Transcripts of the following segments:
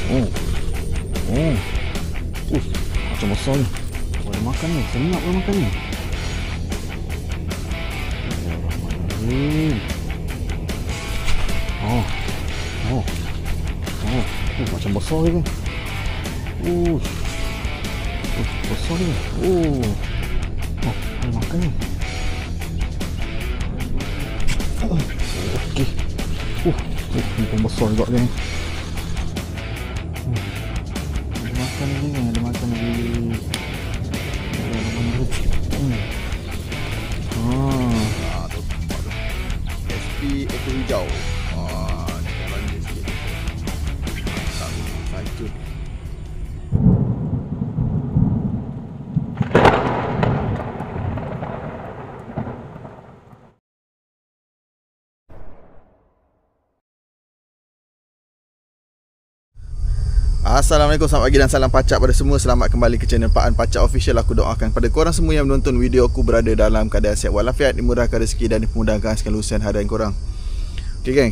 Oh. Oh. Macam besar ni. Boleh makan ni. Senyap boleh makan ni. Oh. Oh. Oh. Macam besar ni kan. Besar ni. Oh. Boleh makan ni. Okey. Ni pun besar juga ni. Ada makan lagi kan? Ada makan lagi. SP ekor hijau. Belanja sikit. Sacut. Assalamualaikum, selamat pagi dan salam pacak pada semua. Selamat kembali ke channel Pak An Pacak Official. Aku doakan kepada korang semua yang menonton video aku berada dalam keadaan sihat walafiat, dimurahkan rezeki dan dimudahkan segala urusan harian korang. Okay geng.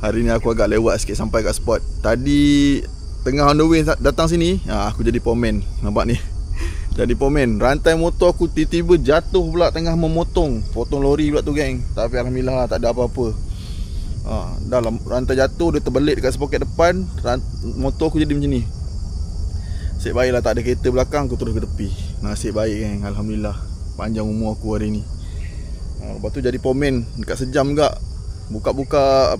Hari ni aku agak lewat sikit sampai kat spot. Tadi tengah on the way datang sini, aku jadi pomen. Nampak ni. Jadi pomen. Rantai motor aku tiba-tiba jatuh pula tengah memotong. Potong lori pula tu geng. Tapi alhamdulillah tak ada apa-apa. Dalam rantai jatuh, dia terbelit dekat sepoket depan. Motor aku jadi macam ni. Nasib baiklah tak ada kereta belakang, aku terus ke tepi. Nasib baik kan, alhamdulillah. Panjang umur aku hari ni. Lepas tu jadi pomen dekat sejam juga. Buka-buka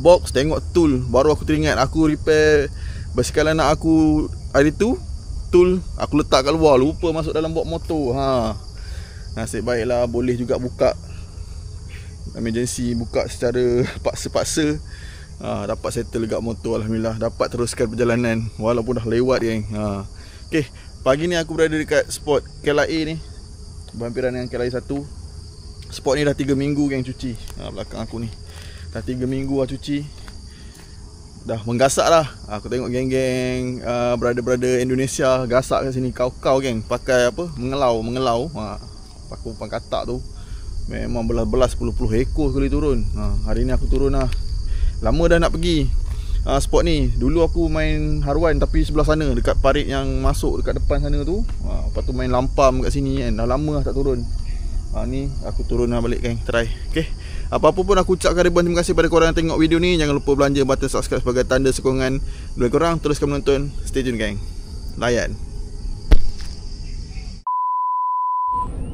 box, tengok tool. Baru aku teringat aku repair basikal anak aku hari tu. Tool aku letak kat luar, lupa masuk dalam box motor. Nasib baiklah boleh juga buka. Emergency buka secara paksa-paksa. Dapat settle dekat motor, alhamdulillah. Dapat teruskan perjalanan walaupun dah lewat geng. Okay, pagi ni aku berada dekat spot KLIA ni, berhampiran dengan KLIA 1. Spot ni dah 3 minggu geng cuci. Belakang aku ni dah 3 minggu lah cuci. Dah menggasak lah. Aku tengok geng-geng brother-brother Indonesia gasak kat sini. Kau-kau geng, pakai apa, mengelau. Pakai umpan katak tu. Memang belas-belas puluh ekor sekali turun. Hari ni aku turun lah. Lama dah nak pergi spot ni. Dulu aku main haruan tapi sebelah sana, dekat parit yang masuk dekat depan sana tu. Lepas tu main lampam kat sini kan. Dah lama dah tak turun. Ni aku turun lah balik kan. Try. Okay, apa-apa pun aku ucapkan ribuan terima kasih pada korang yang tengok video ni. Jangan lupa belanja button subscribe sebagai tanda sokongan dari korang. Teruskan menonton. Stay tune gang. Layan.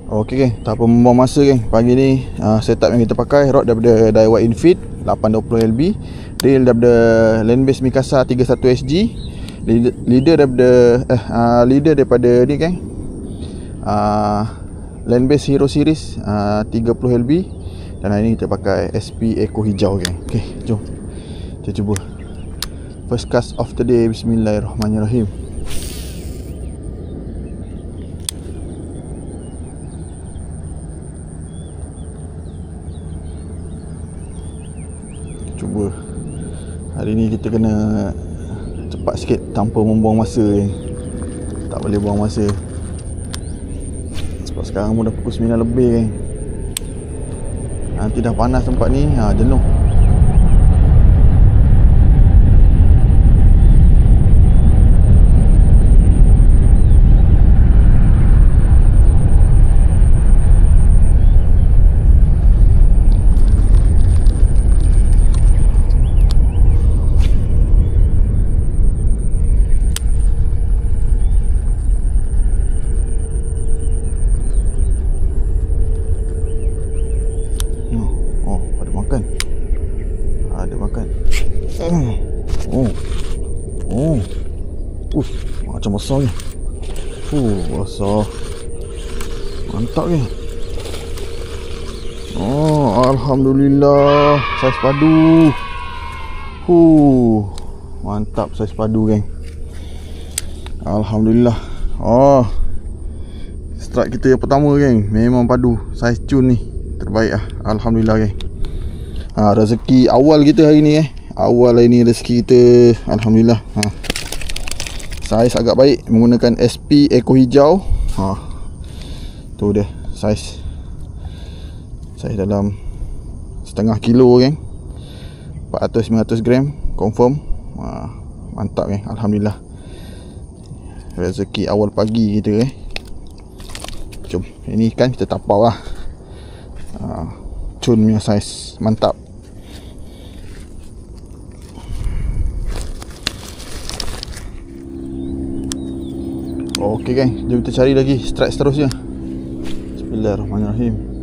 Okey geng, tak apa membuang masa geng. Pagi ni setup yang kita pakai, rod daripada Daiwa Infit 820 LB, reel daripada Landbase Mikasa 31 SG, leader daripada ni geng, Landbase Hero Series 30 LB. Dan hari ni kita pakai SP ekor hijau geng. Okey, jom kita cuba. First cast of the day. Bismillahirrahmanirrahim. Cuba. Hari ni kita kena cepat sikit tanpa membuang masa. Tak boleh buang masa. Sebab sekarang pun dah pukul 9 lebih kan. Nanti dah panas tempat ni, jenuh. Macam besar ni. Besar. Mantap ni. Alhamdulillah, saiz padu. Mantap saiz padu geng. Alhamdulillah. Strike kita yang pertama geng, memang padu. Saiz cun ni terbaik lah. Alhamdulillah geng. Rezeki awal kita hari ni Awal hari ni rezeki kita, alhamdulillah. Saiz agak baik menggunakan SP ekor hijau. Tu dia saiz dalam setengah kilo geng, 400-500 gram. confirm. Mantap Alhamdulillah. Rezeki awal pagi kita Jom, ini kan kita tapau lah. Cun punya saiz mantap. Okey gang, jom kita cari lagi strike seterusnya. Bismillahirrahmanirrahim.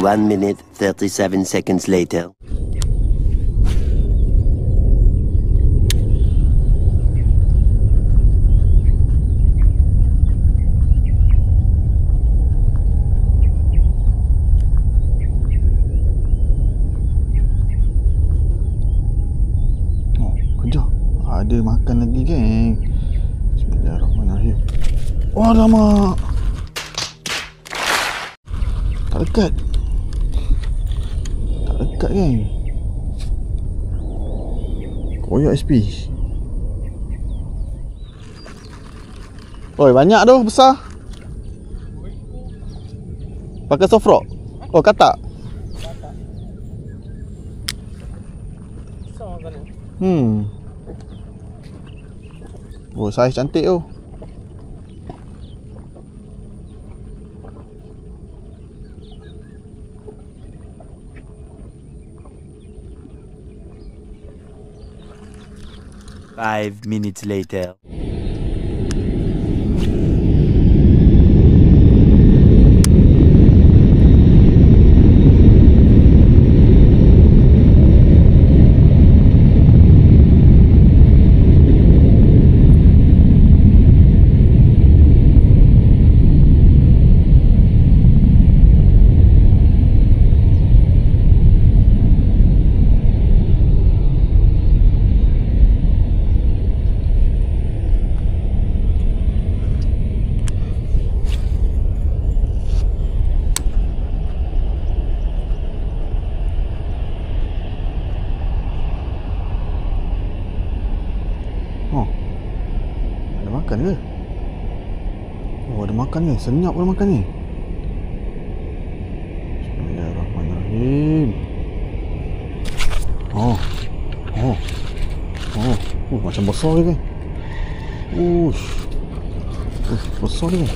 One minute, 37 seconds later. Oh, kejap. Ada makan lagi geng. Bismillahirrahmanirrahim. Oh, lama. Tak dekat. Dekat geng. Koyak SP. Oi, banyak tu besar. Pakai soft rock. Oh, katak. Oh, saiz cantik tu. Five minutes later. Makan ke? Oh, ada makan ke? Senyap ada makan ni. Bismillahirrahmanirrahim. Macam besar je kan? Besar je kan?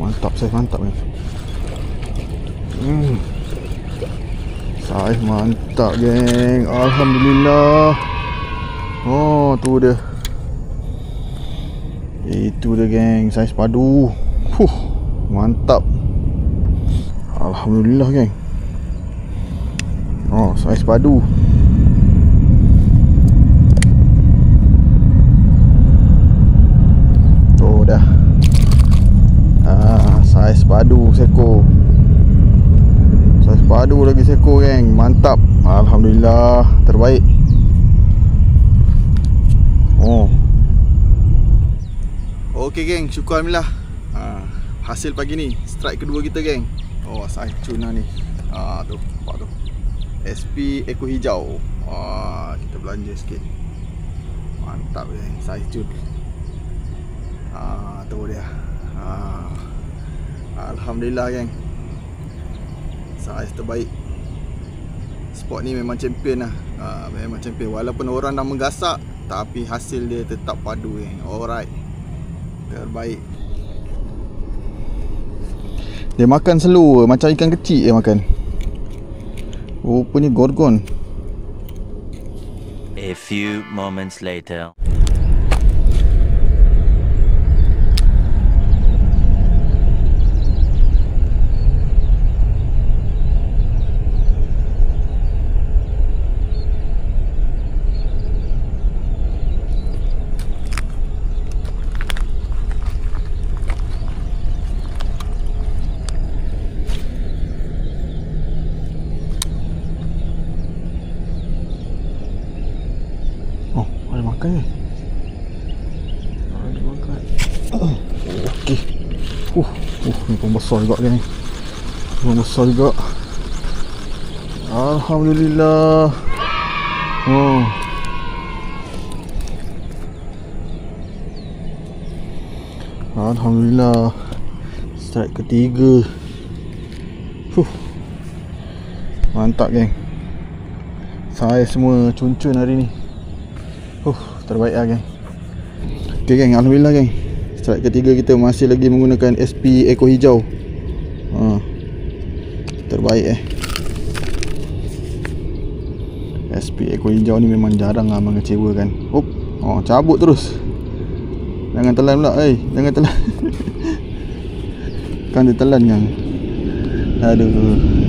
Mantap, saiz mantap kan? Saiz mantap geng. Alhamdulillah. Tu dia. Itu dia geng, saiz padu. Mantap. Alhamdulillah geng. Saiz padu. Dah. Saiz padu seko. Saiz padu lagi seko geng. Mantap. Alhamdulillah, terbaik. Okey geng, syukur Alhamdulillah. Hasil pagi ni, strike kedua kita geng. Saiz cuna ni. Tu, nampak tu. SP ekor hijau. Kita belanja sikit. Mantap geng, saiz cun. Tu dia. Alhamdulillah geng. Saiz terbaik. Spot ni memang champion lah. Memang champion. Walaupun orang dah menggasak, tapi hasil dia tetap padu geng. Alright. Terbaik. Dia makan slow, macam ikan kecil dia makan. Rupanya gorgon. A few moments later. Makan ni. Ada makan. Okey. Ni pun besar juga geng. Pun besar juga. Alhamdulillah. Oh. Alhamdulillah. Strike ketiga. Mantap geng. Saya semua cun-cun hari ni. Terbaik lah geng. Okay geng, alhamdulillah geng. Strike ketiga kita masih lagi menggunakan SP ekor hijau. Terbaik SP ekor hijau ni memang jarang lah mengecewakan. Cabut terus. Jangan telan pula, jangan telan. Kan dia telan kan. Aduh.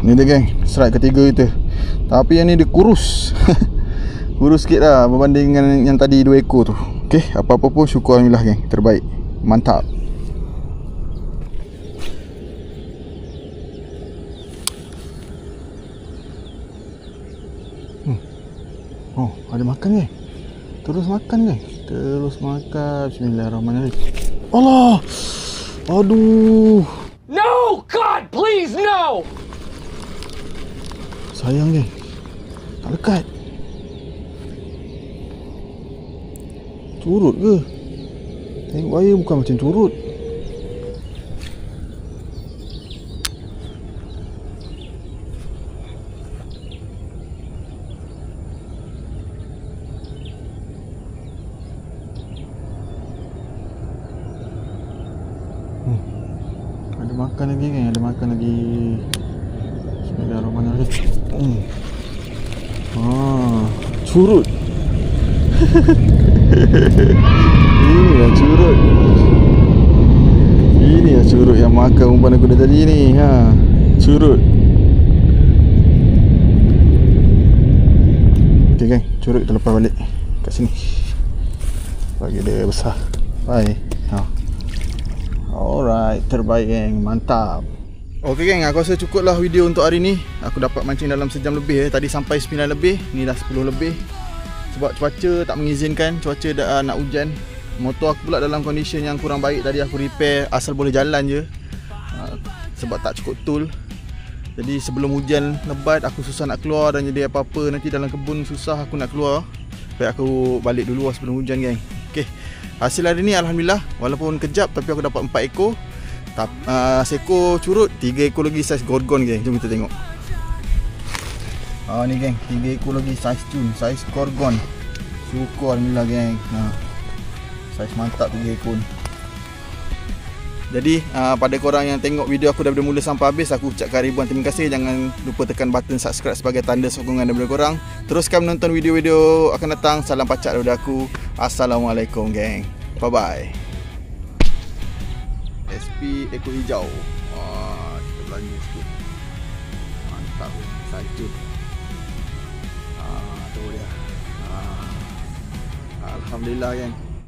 Ni dia geng, strike ketiga kita. Tapi yang ni dia kurus. Kurus sikit lah berbanding dengan yang tadi 2 ekor tu. Okay, apa-apa pun syukur alhamdulillah geng. Terbaik, mantap. Ada makan geng. Terus makan geng. Terus makan. Bismillahirrahmanirrahim. Allah. Aduh. No, God, please, no! Sayang geng. Tak lekat. Curut ke? Tengok air bukan macam curut. Ada makan lagi geng. Ada makan lagi. Bismillahirrahmanirrahim. Curut. Inilah curut. Inilah curut yang makan umpan aku tadi ni. Curut. Okay geng, curut kita lepas balik kat sini. Bagi dia besar. Bye. Alright, terbaik geng, mantap. Okay geng, aku rasa cukup lah video untuk hari ni. Aku dapat mancing dalam sejam lebih. Tadi sampai 9 lebih, ni dah 10 lebih. Sebab cuaca tak mengizinkan, cuaca dah nak hujan. Motor aku pula dalam condition yang kurang baik. Tadi aku repair asal boleh jalan je, sebab tak cukup tool. Jadi sebelum hujan lebat aku susah nak keluar. Dan jadi apa-apa nanti dalam kebun susah aku nak keluar. Baik aku balik dulu lah sebelum hujan geng. Okay, hasil hari ni alhamdulillah. Walaupun kejap tapi aku dapat 4 ekor. Seekor curut, 3 ekor lagi saiz gorgon geng. Jom kita tengok. Ni geng, 3 ekor lagi saiz cun, saiz gorgon. Syukur alhamdulillah geng. Saiz mantap 3 ekor. Jadi pada korang yang tengok video aku daripada mula sampai habis, aku ucapkan ribuan terima kasih. Jangan lupa tekan button subscribe sebagai tanda sokongan daripada korang. Teruskan menonton video-video akan datang. Salam pacak daripada aku. Assalamualaikum geng. Bye bye. SP ekor hijau. Kita belanja sikit. Mantap. Saja. Tu dia. Alhamdulillah geng.